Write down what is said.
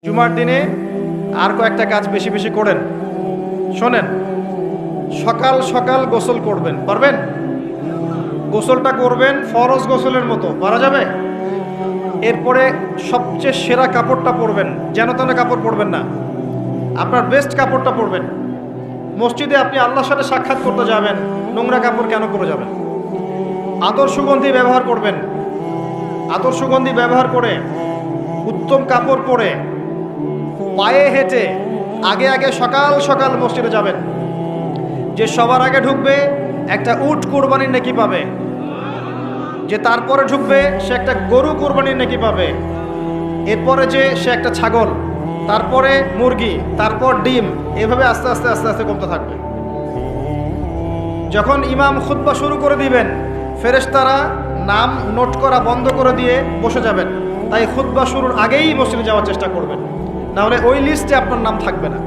জুমার দিনে আর কয়েকটা কাজ বেশি বেশি করেন। শোনেন, সকাল সকাল গোসল করবেন, পারবেন? গোসলটা করবেন ফরজ গোসলের মতো, পারা যাবে? এরপরে সবচেয়ে সেরা কাপড়টা পরবেন, যেন তেন কাপড় পরবেন না, আপনার বেস্ট কাপড়টা পরবেন। মসজিদে আপনি আল্লাহর সাথে সাক্ষাৎ করতে যাবেন, নোংরা কাপড় কেন পরে যাবেন? আতর সুগন্ধি ব্যবহার করবেন, আতর সুগন্ধি ব্যবহার করে উত্তম কাপড় পরে পায়ে হেঁটে আগে আগে সকাল সকাল মসজিদে যাবেন। যে সবার আগে ঢুকবে একটা উট কোরবানির নেকি পাবে, যে তারপরে ঢুকবে সে একটা গরু কোরবানির নেকি পাবে, এরপরে যে সে একটা ছাগল, তারপরে মুরগি, তারপর ডিম, এভাবে আস্তে আস্তে আস্তে আস্তে কমতে থাকবে। যখন ইমাম খুতবা শুরু করে দিবেন, ফেরেশতারা নাম নোট করা বন্ধ করে দিয়ে বসে যাবেন। তাই খুতবা শুরুর আগেই মসজিদে যাওয়ার চেষ্টা করবেন, না হলে ওই লিস্টে আপনার নাম থাকবে না।